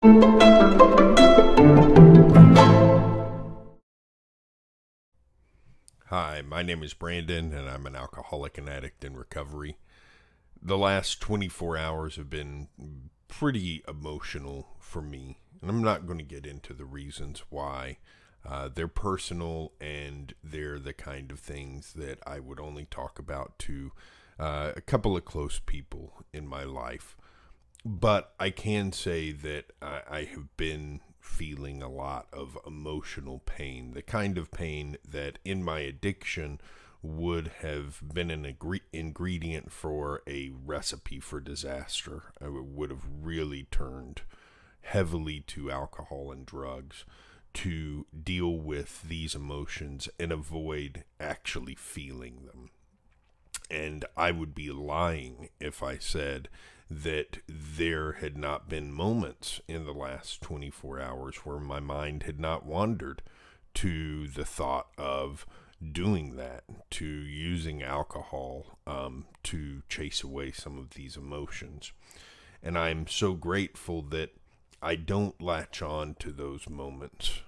Hi, my name is Brandon, and I'm an alcoholic and addict in recovery. The last 24 hours have been pretty emotional for me, and I'm not going to get into the reasons why. They're personal, and they're the kind of things that I would only talk about to a couple of close people in my life. But I can say that I have been feeling a lot of emotional pain, the kind of pain that in my addiction would have been an ingredient for a recipe for disaster. I would have really turned heavily to alcohol and drugs to deal with these emotions and avoid actually feeling them. And I would be lying if I said that there had not been moments in the last 24 hours where my mind had not wandered to the thought of doing that, to using alcohol to chase away some of these emotions. And I'm so grateful that I don't latch on to those moments.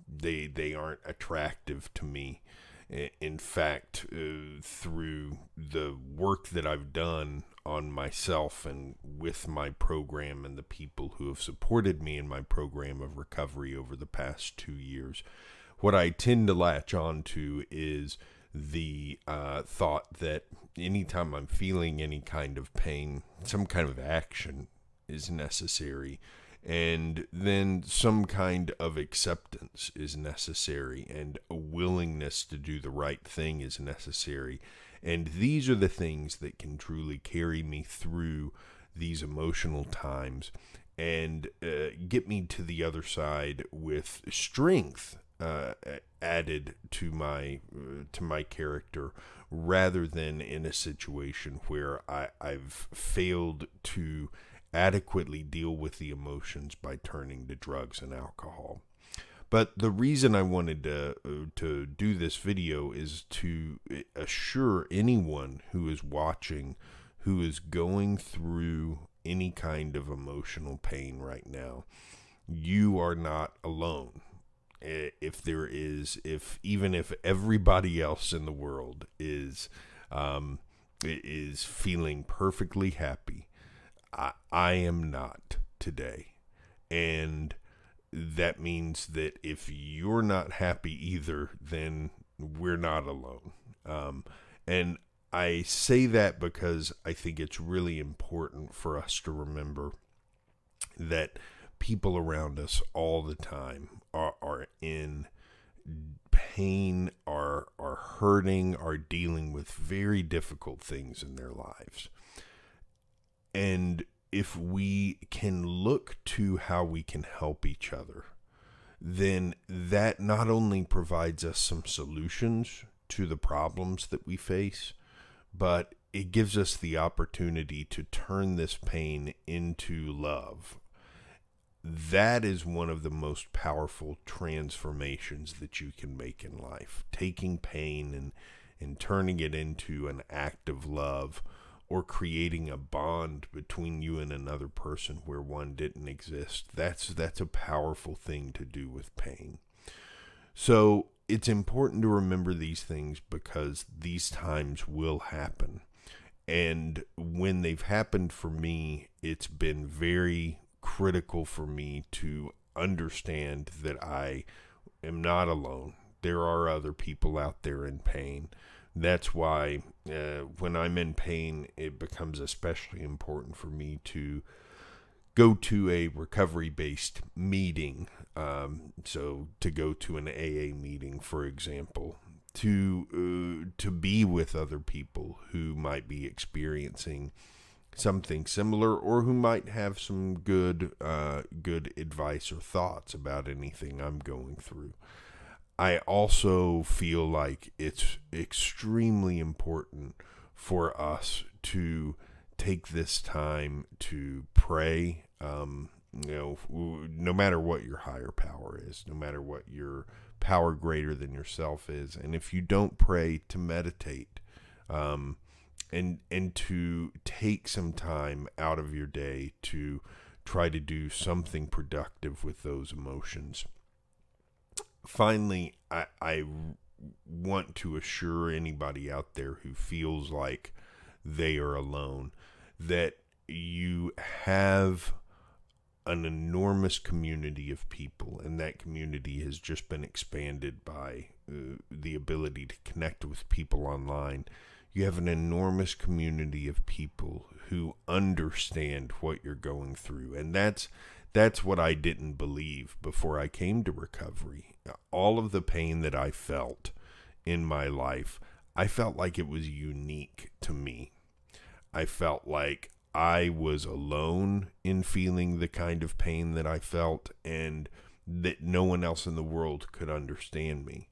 They aren't attractive to me. In fact, through the work that I've done on myself and with my program and the people who have supported me in my program of recovery over the past 2 years, what I tend to latch on to is the thought that anytime I'm feeling any kind of pain, some kind of action is necessary. And then some kind of acceptance is necessary, and a willingness to do the right thing is necessary. And these are the things that can truly carry me through these emotional times and get me to the other side with strength added to my character, rather than in a situation where I've failed to adequately deal with the emotions by turning to drugs and alcohol. But the reason I wanted to do this video is to assure anyone who is watching, who is going through any kind of emotional pain right now, you are not alone. Even if everybody else in the world is feeling perfectly happy, I am not today. And that means that if you're not happy either, then we're not alone. And I say that because I think it's really important for us to remember that people around us all the time are in pain, are hurting, are dealing with very difficult things in their lives. And if we can look to how we can help each other, then that not only provides us some solutions to the problems that we face, but it gives us the opportunity to turn this pain into love. That is one of the most powerful transformations that you can make in life. Taking pain and turning it into an act of love, or creating a bond between you and another person where one didn't exist. That's a powerful thing to do with pain. So it's important to remember these things, because these times will happen. And when they've happened for me, it's been very critical for me to understand that I am not alone. There are other people out there in pain. That's why when I'm in pain, it becomes especially important for me to go to a recovery-based meeting. So to go to an AA meeting, for example, to be with other people who might be experiencing something similar, or who might have some good advice or thoughts about anything I'm going through. I also feel like it's extremely important for us to take this time to pray. No matter what your higher power is, no matter what your power greater than yourself is, and if you don't pray, to meditate, and to take some time out of your day to try to do something productive with those emotions. Finally, I want to assure anybody out there who feels like they are alone that you have an enormous community of people, and that community has just been expanded by the ability to connect with people online. You have an enormous community of people who understand what you're going through, and that's what I didn't believe before I came to recovery. All of the pain that I felt in my life, I felt like it was unique to me. I felt like I was alone in feeling the kind of pain that I felt, and that no one else in the world could understand me.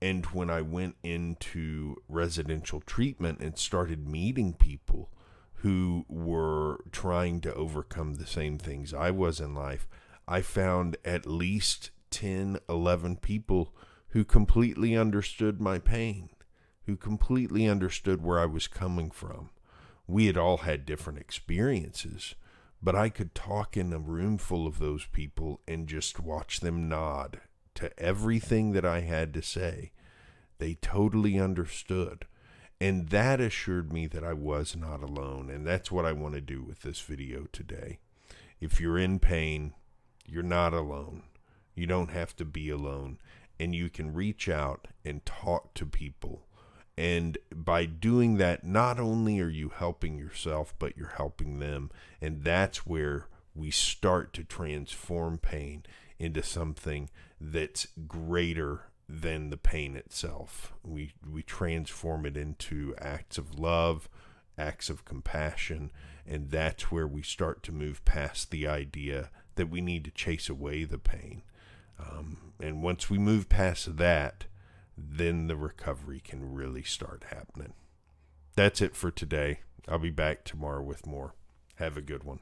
And when I went into residential treatment and started meeting people who were trying to overcome the same things I was in life, I found at least 10, 11 people who completely understood my pain, who completely understood where I was coming from. We had all had different experiences, but I could talk in a room full of those people and just watch them nod to everything that I had to say. They totally understood. And that assured me that I was not alone. And that's what I want to do with this video today. If you're in pain, you're not alone. You don't have to be alone. And you can reach out and talk to people. And by doing that, not only are you helping yourself, but you're helping them. And that's where we start to transform pain into something that's greater than the pain itself. We transform it into acts of love, acts of compassion, and that's where we start to move past the idea that we need to chase away the pain. And once we move past that, then the recovery can really start happening. That's it for today. I'll be back tomorrow with more. Have a good one.